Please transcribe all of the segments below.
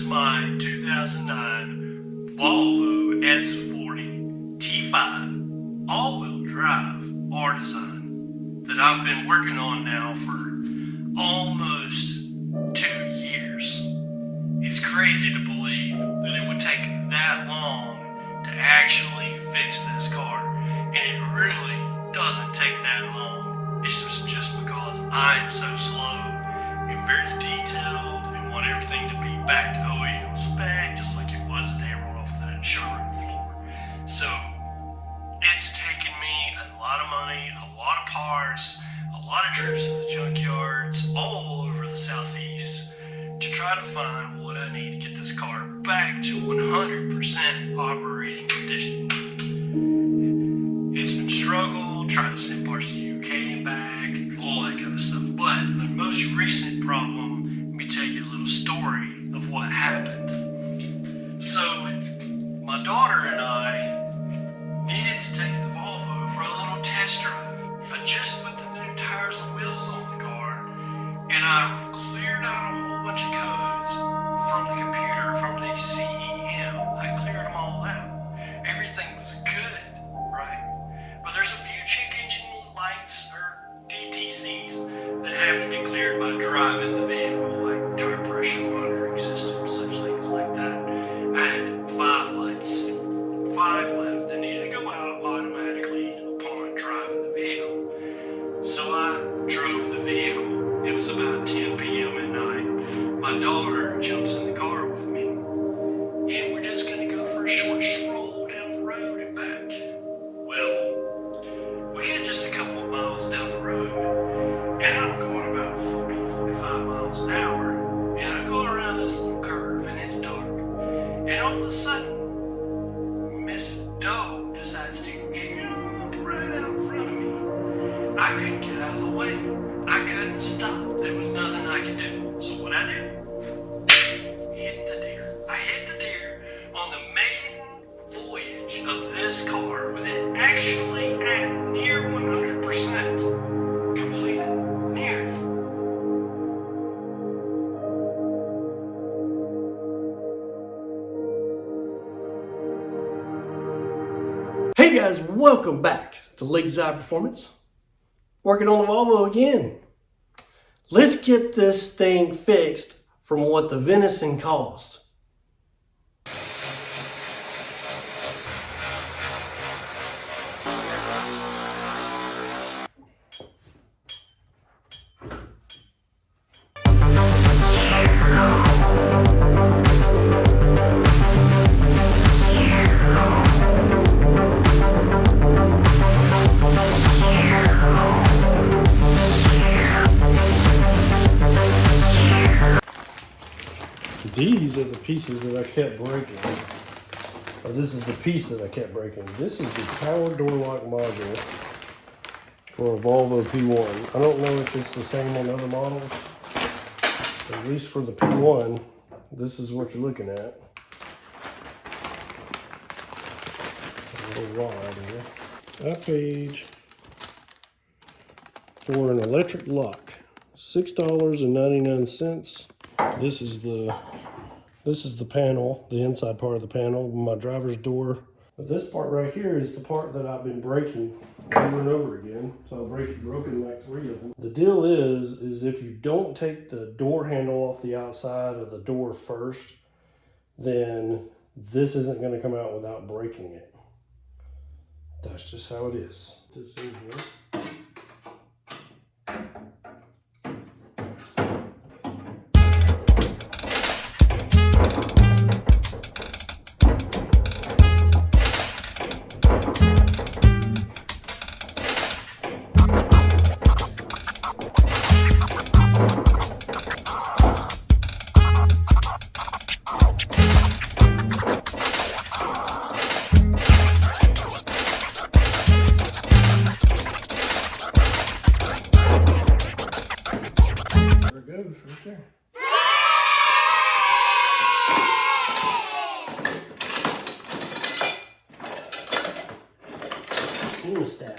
my 2009 Volvo S40 T5 all-wheel drive R-Design that I've been working on now for almost 2 years. It's crazy to believe that it would take that long to actually fix this car, and it really doesn't take that long. It's just because I'm so slow and very detailed and want everything to be back to OEM spec, just like it was the day I rolled off the showroom floor. So it's taken me a lot of money, a lot of parts, a lot of trips to the junkyards all over the southeast to try to find what I need to get this car back to 100% operating condition. It's been a struggle trying to send parts to the UK and back, all that kind of stuff. But the most recent problem, let me tell you a little story of what happened. So, my daughter and I needed to take the Volvo for a little test drive. I just put the new tires and wheels on the car, and I cleared out a whole bunch of codes from the computer, from the CEM. I cleared them all out. Everything was good, right? But there's a few check engine lights or DTCs that have to be cleared by driving the vehicle, like tire pressure monitoring systems, such things like that. I had 5 lights, 5 left that needed to go out automatically upon driving the vehicle. So I drove the vehicle. It was about 10 p.m. at night. My daughter jumps in the car with me, and we're just going to go for a short stroll down the road and back. Well, we get just a couple of miles down the road, and I'm going about 45 miles an hour, and I go around this little curve, and it's dark. And all of a sudden, Miss Doe decides to jump right out in front of me. I couldn't get out of the way. I couldn't stop. There was nothing I could do. So what I do? Hit the deer. I hit the deer on the maiden voyage of this car with it actually at near 100% completed. Near. Hey guys, welcome back to LakeZide Performance. Working on the Volvo again. Let's get this thing fixed from what the venison cost. These are the pieces that I kept breaking. Or this is the piece that I kept breaking. This is the power door lock module for a Volvo P1. I don't know if it's the same on other models. At least for the P1, this is what you're looking at. A little rod here. That page for an electric lock, $6.99. This is the panel, the inside part of the panel, my driver's door. But this part right here is the part that I've been breaking over and over again. So I've broken like 3 of them. The deal is if you don't take the door handle off the outside of the door first, then this isn't going to come out without breaking it. That's just how it is. This in here. Right there. Thermostat.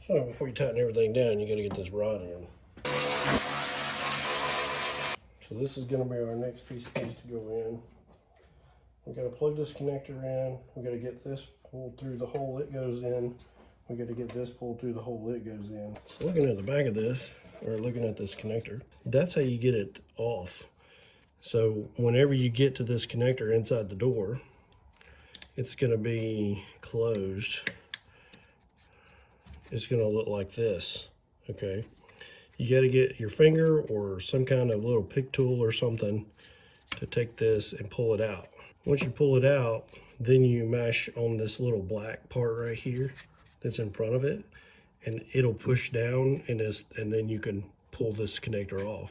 So before you tighten everything down, you got to get this rod in. So this is going to be our next piece that needs to go in. We got to plug this connector in. We got to get this pulled through the hole it goes in. We got to get this pulled through the hole it goes in. So looking at the back of this, or looking at this connector, that's how you get it off. So whenever you get to this connector inside the door, it's going to be closed. It's going to look like this, okay? You got to get your finger or some kind of little pick tool or something to take this and pull it out. Once you pull it out, then you mash on this little black part right here that's in front of it, and it'll push down, and then you can pull this connector off.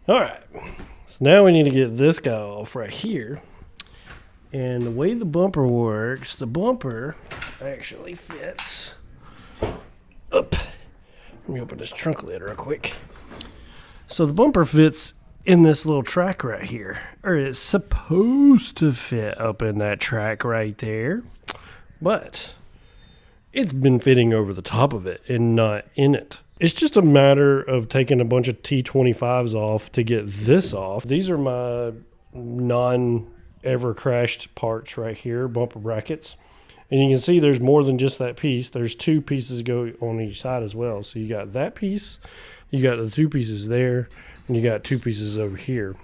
Alright, so now we need to get this guy off right here. And the way the bumper works, the bumper actually fits up. Let me open this trunk lid real quick. So the bumper fits in this little track right here, or it's supposed to fit up in that track right there, but it's been fitting over the top of it and not in it. It's just a matter of taking a bunch of T25s off to get this off. These are my non-ever crashed parts right here, bumper brackets. And you can see there's more than just that piece. There's two pieces go on each side as well. So you got that piece, you got the two pieces there, and you got two pieces over here.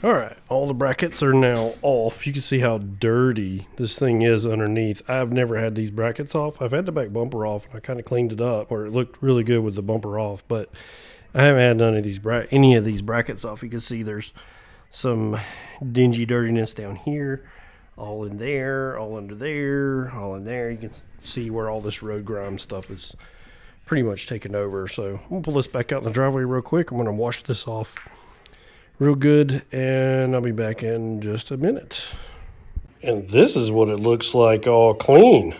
All right, all the brackets are now off. You can see how dirty this thing is underneath. I've never had these brackets off. I've had the back bumper off, and I kind of cleaned it up, or it looked really good with the bumper off, but I haven't had none of these any of these brackets off. You can see there's some dingy dirtiness down here, all in there, all under there, all in there. You can see where all this road grime stuff is pretty much taken over. So I'm gonna pull this back out in the driveway real quick. I'm gonna wash this off real good, and I'll be back in just a minute. And this is what it looks like all clean.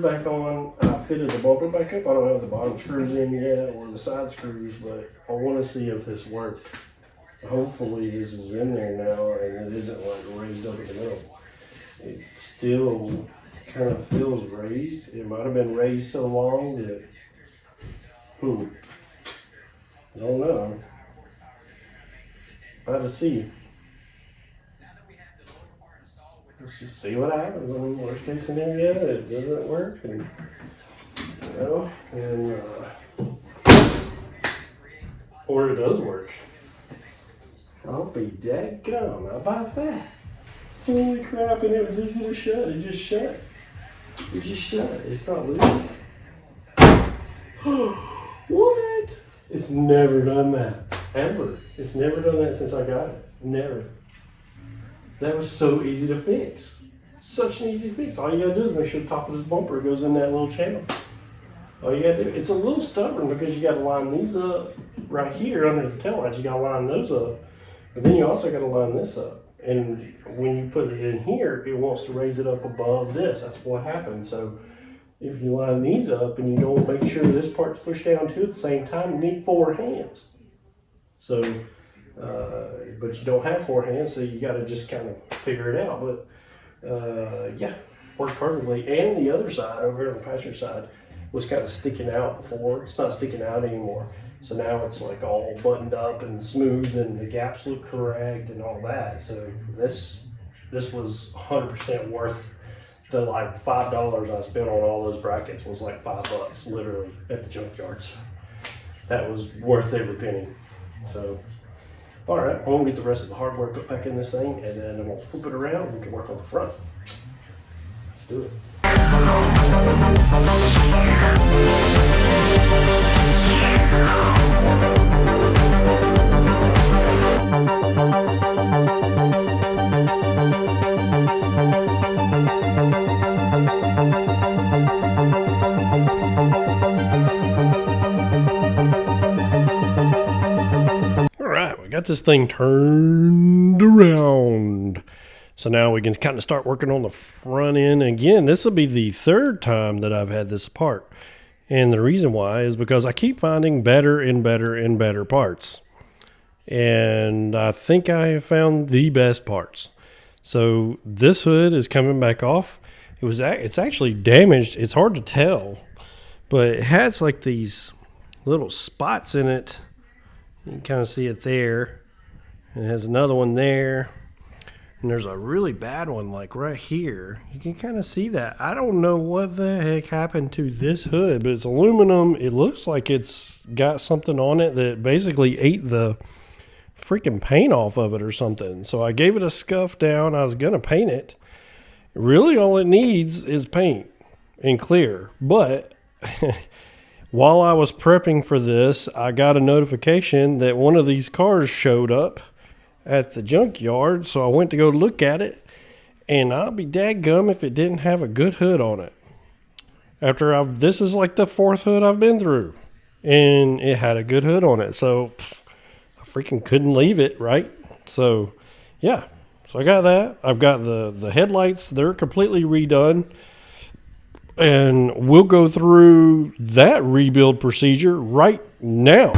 Back on. I fitted the bumper back up. I don't have the bottom screws in yet or the side screws, but I want to see if this worked. Hopefully this is in there now and it isn't like raised up in the middle. It still kind of feels raised. It might have been raised so long that I don't know. About to see. Let's just see what happens. I mean, worst case scenario, it doesn't work, and or it does work. I'll be dadgum. How about that? Holy crap! And it was easy to shut. It just shut. It just shut. It's not loose. What? It's never done that ever. It's never done that since I got it. Never. That was so easy to fix. Such an easy fix. All you gotta do is make sure the top of this bumper goes in that little channel. All you gotta do, it's a little stubborn because you gotta line these up right here under the taillights. You gotta line those up, but then you also gotta line this up. And when you put it in here, it wants to raise it up above this. That's what happens. So if you line these up and you don't make sure this part's pushed down too at the same time, you need 4 hands. So, but you don't have 4 hands, so you got to just kind of figure it out. But yeah, worked perfectly. And the other side, over here on the passenger side, was kind of sticking out before. It's not sticking out anymore. So now it's like all buttoned up and smooth, and the gaps look correct and all that. So this was 100% worth the like $5 I spent on all those brackets. Was like $5 literally at the junkyards. That was worth every penny. So, all right, I'm gonna get the rest of the hardware put back in this thing, and then I'm gonna flip it around and we can work on the front. Let's do it. Got this thing turned around. So now we can kind of start working on the front end. Again, this will be the 3rd time that I've had this apart. And the reason why is because I keep finding better and better and better parts. And I think I have found the best parts. So this hood is coming back off. It's actually damaged. It's hard to tell, but it has like these little spots in it. You can kind of see it there. And it has another one there. And there's a really bad one like right here. You can kind of see that. I don't know what the heck happened to this hood, but it's aluminum. It looks like it's got something on it that basically ate the freaking paint off of it or something. So I gave it a scuff down. I was going to paint it. Really all it needs is paint and clear. But while I was prepping for this, I got a notification that one of these cars showed up at the junkyard, so I went to go look at it, and I'll be dadgum if it didn't have a good hood on it. This is like the 4th hood I've been through, and it had a good hood on it, so I freaking couldn't leave it, right? So, yeah, so I got that. I've got the headlights, they're completely redone. And we'll go through that rebuild procedure right now.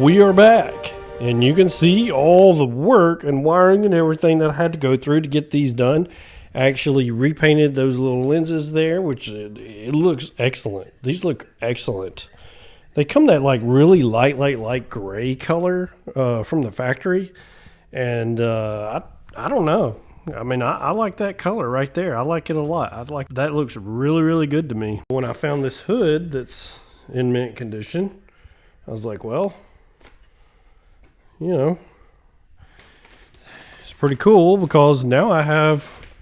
we are back, and you can see all the work and wiring and everything that I had to go through to get these done. I actually repainted those little lenses there, which it looks excellent. These look excellent. They come that like really light gray color from the factory, and I don't know. I mean, I like that color right there. I like it a lot. I like that. Looks really good to me. When I found this hood that's in mint condition, I was like, well, you know, it's pretty cool because now I have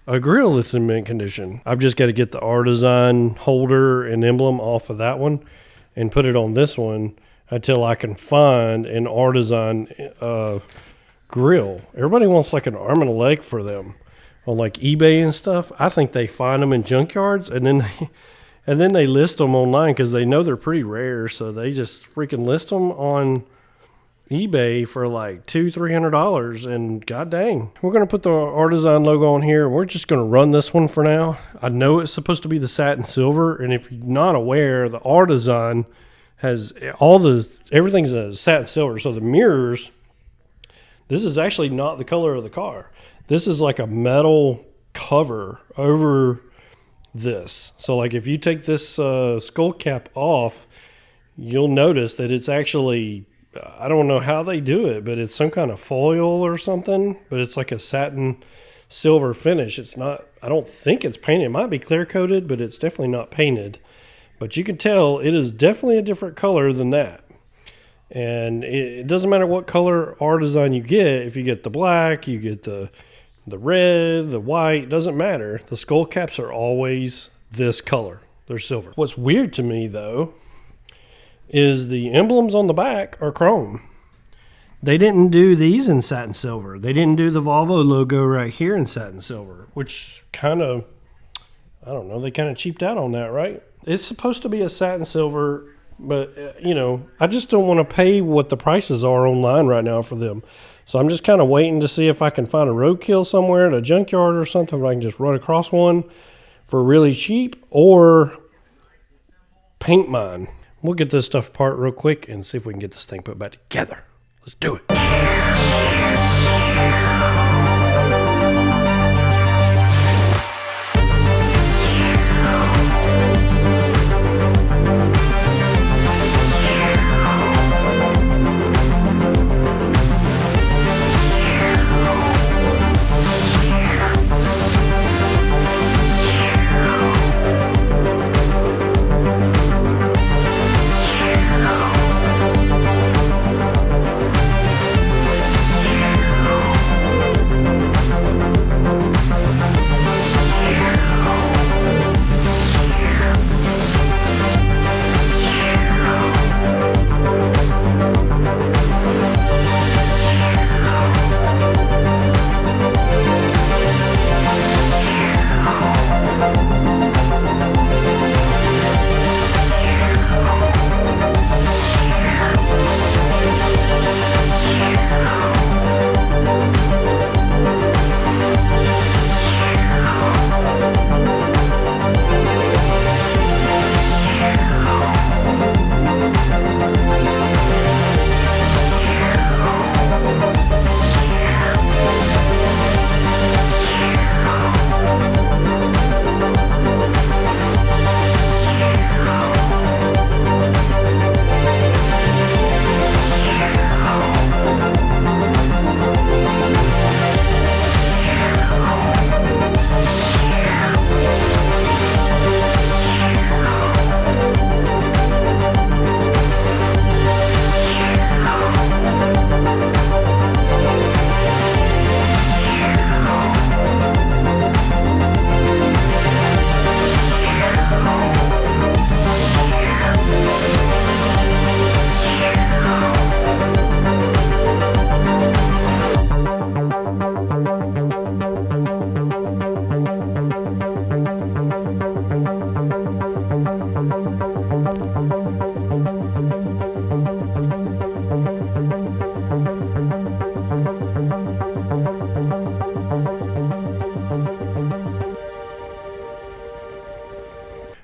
a grill that's in mint condition. I've just got to get the Artisan holder and emblem off of that one and put it on this one until I can find an Artisan grill. Everybody wants like an arm and a leg for them on like eBay and stuff. I think they find them in junkyards and then they list them online because they know they're pretty rare, so they just freaking list them on eBay for like $200-300, and god dang. We're going to put the Artisan logo on here. We're just going to run this one for now. I know it's supposed to be the satin silver, and if you're not aware, the Artisan has everything's a satin silver, so the mirrors, this is actually not the color of the car. This is like a metal cover over this. So like if you take this skull cap off, you'll notice that it's actually, I don't know how they do it, but it's some kind of foil or something, but it's like a satin silver finish. It's not, I don't think it's painted. It might be clear coated, but it's definitely not painted. But you can tell it is definitely a different color than that. And it doesn't matter what color Artisan you get. If you get the black, you get the red, the white, doesn't matter. The skull caps are always this color. They're silver. What's weird to me though is the emblems on the back are chrome. They didn't do these in satin silver. They didn't do the Volvo logo right here in satin silver, which kind of, I don't know, they kind of cheaped out on that, right? It's supposed to be a satin silver, but you know, I just don't want to pay what the prices are online right now for them. So I'm just kind of waiting to see if I can find a roadkill somewhere at a junkyard or something where I can just run across one for really cheap or paint mine. We'll get this stuff apart real quick and see if we can get this thing put back together. Let's do it.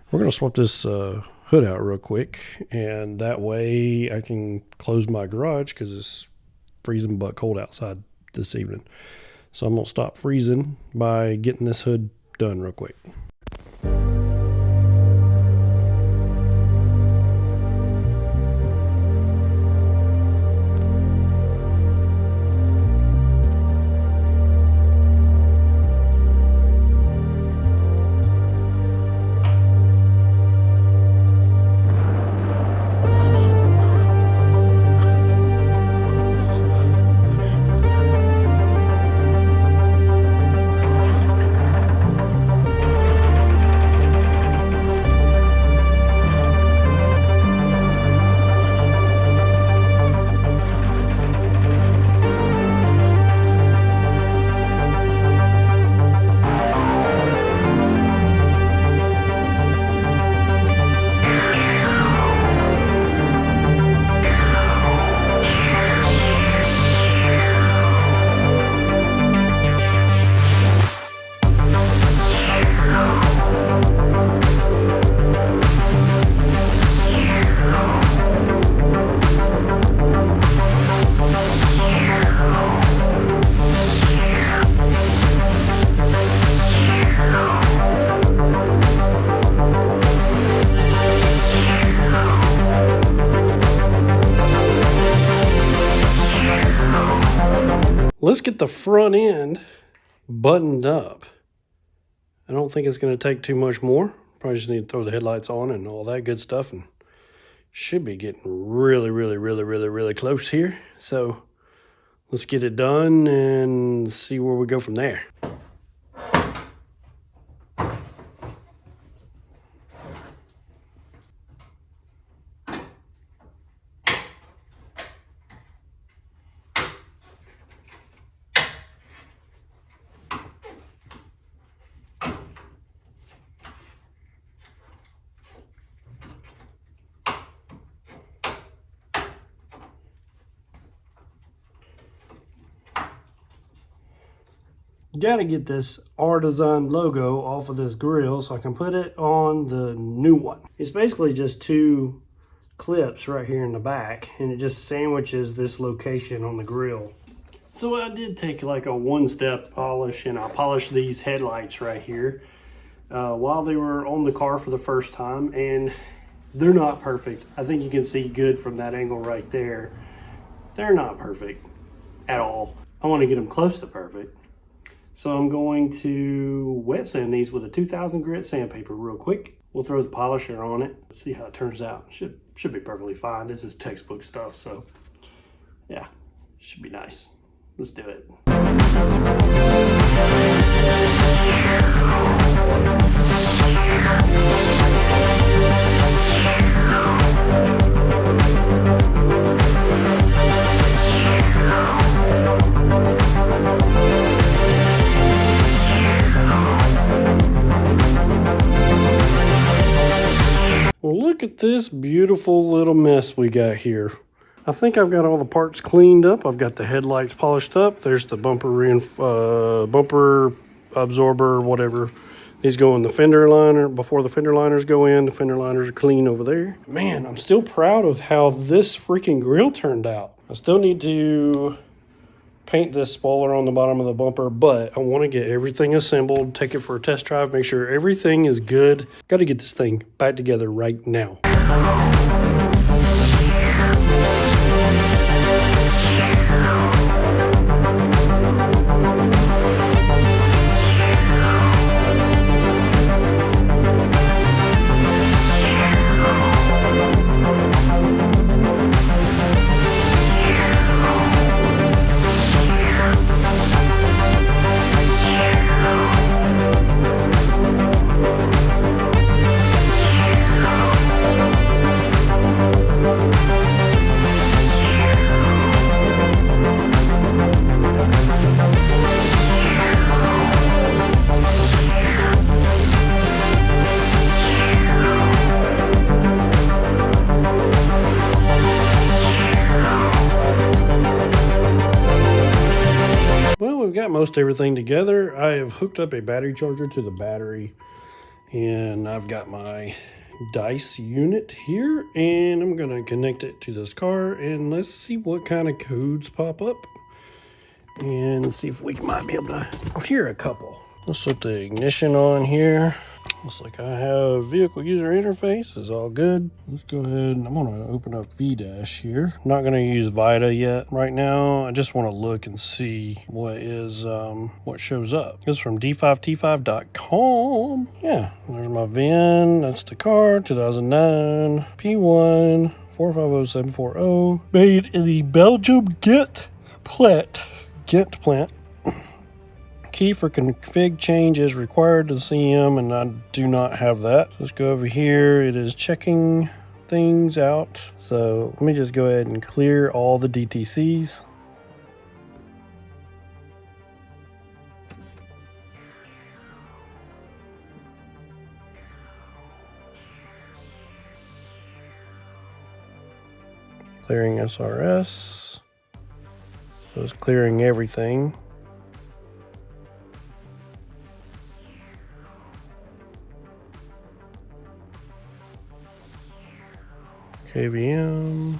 We're going to swap this hood out real quick, and that way I can close my garage because it's freezing butt cold outside this evening. So I'm gonna stop freezing by getting this hood done real quick. Let's get the front end buttoned up. I don't think it's going to take too much more. Probably just need to throw the headlights on and all that good stuff, and should be getting really close here. So let's get it done and see where we go from there. Got to get this Artisan logo off of this grill so I can put it on the new one. It's basically just two clips right here in the back, and it just sandwiches this location on the grill. So I did take like a one-step polish, and I polished these headlights right here while they were on the car for the first time, and they're not perfect. I think you can see good from that angle right there. They're not perfect at all. I want to get them close to perfect. So I'm going to wet sand these with a 2000 grit sandpaper real quick. We'll throw the polisher on it. Let's see how it turns out. Should be perfectly fine. This is textbook stuff, so yeah, should be nice. Let's do it. Well, look at this beautiful little mess we got here. I think I've got all the parts cleaned up. I've got the headlights polished up. There's the bumper absorber, whatever. These go in the fender liner before the fender liners go in. The fender liners are clean over there. Man, I'm still proud of how this freaking grill turned out. I still need to paint this spoiler on the bottom of the bumper, but I want to get everything assembled, take it for a test drive, make sure everything is good. Got to get this thing back together right now. Got most everything together. I have hooked up a battery charger to the battery, and I've got my dice unit here, and I'm gonna connect it to this car, and let's see what kind of codes pop up, and see if we might be able to hear a couple. Let's put the ignition on here. Looks like I have vehicle user interface is all good. Let's go ahead and I'm gonna open up VDash here. I'm not gonna use VIDA yet right now. I just want to look and see what is what shows up. It's from d5t5.com. Yeah, there's my VIN. That's the car, 2009 P1 450740, made in the Belgium Ghent plant. Key for config change is required to CM, and I do not have that. Let's go over here. It is checking things out. So let me just go ahead and clear all the DTCs. Clearing SRS. So it's clearing everything. KVM.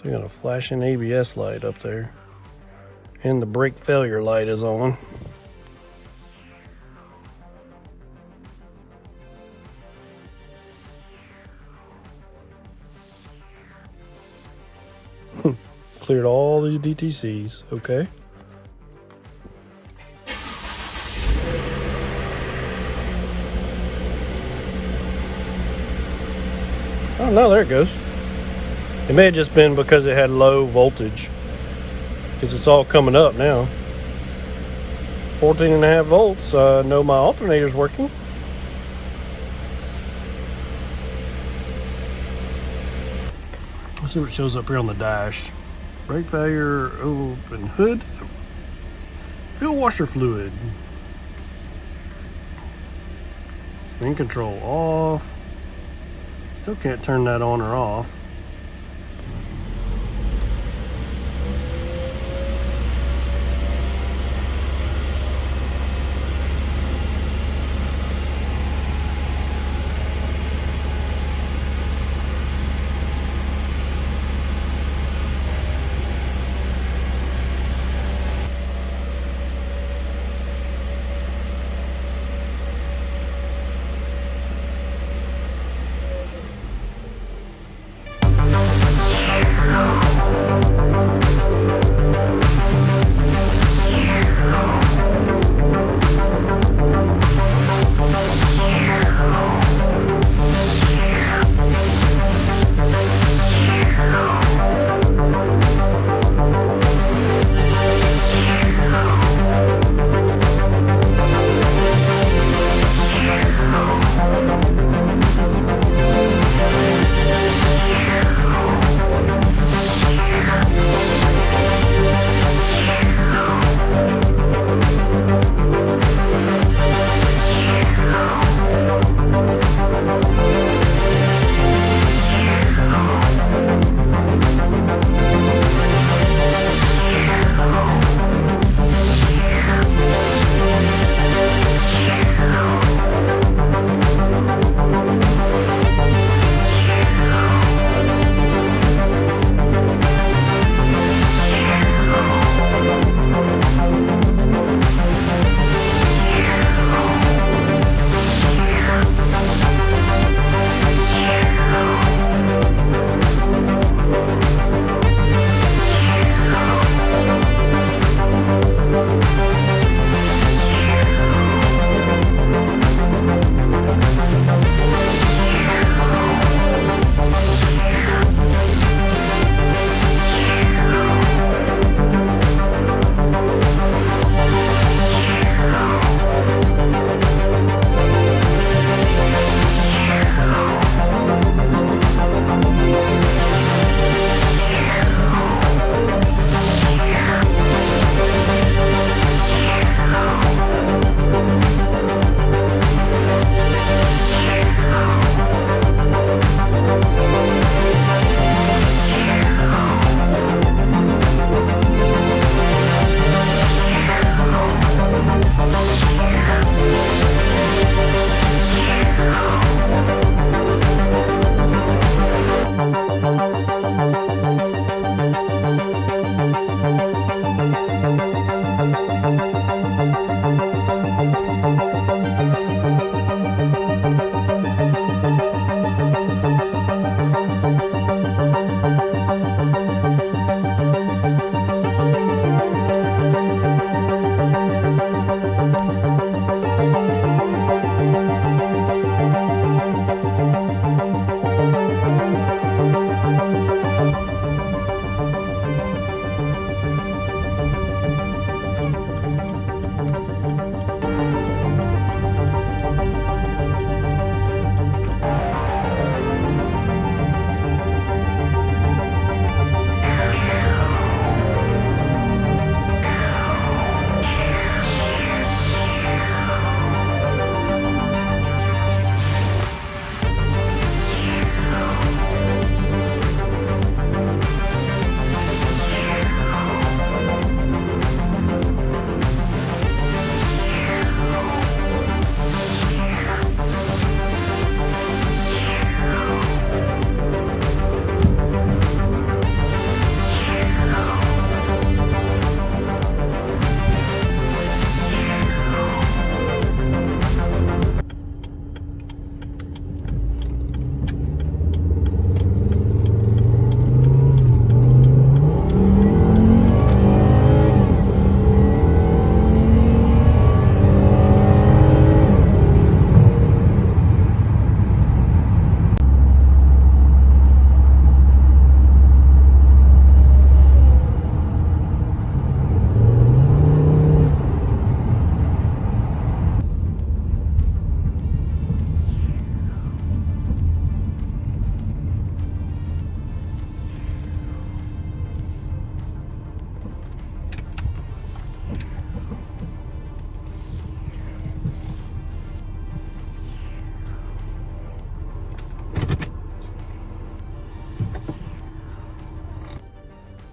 They got a flashing ABS light up there. And the brake failure light is on. Cleared all these DTCs, okay. Oh no, there it goes. It may have just been because it had low voltage, because it's all coming up now. 14.5 volts. I know my alternator's working. Let's see what shows up here on the dash. Brake failure, open hood, fuel washer fluid, screen control off. Still can't turn that on or off.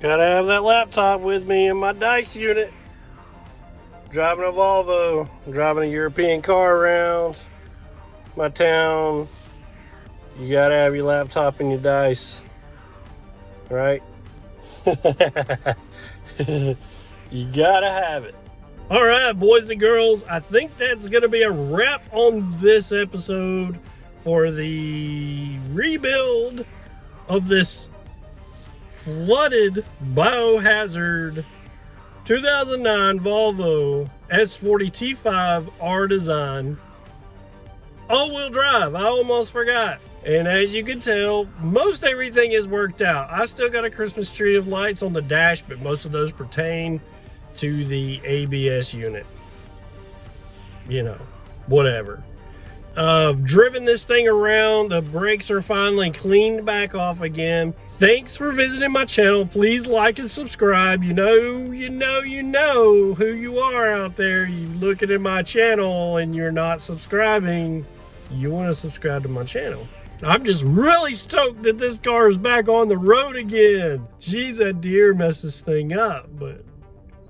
Gotta have that laptop with me in my dice unit. Driving a Volvo, driving a European car around my town. You gotta have your laptop and your dice, right? You gotta have it. All right, boys and girls, I think that's gonna be a wrap on this episode for the rebuild of this flooded biohazard 2009 Volvo S40 T5 R Design all-wheel drive. I almost forgot. And as you can tell, most everything is worked out. I still got a Christmas tree of lights on the dash, but most of those pertain to the ABS unit. You know, whatever. I've driven this thing around. The brakes are finally cleaned back off again. Thanks for visiting my channel. Please like and subscribe. You know who you are out there. You looking at my channel and you're not subscribing. You want to subscribe to my channel. I'm just really stoked that this car is back on the road again. Geez, that deer messed this thing up, but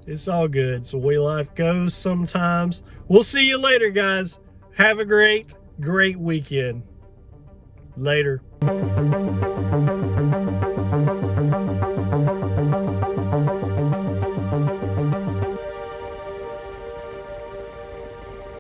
it's all good. It's the way life goes sometimes. We'll see you later, guys. Have a great weekend. Later.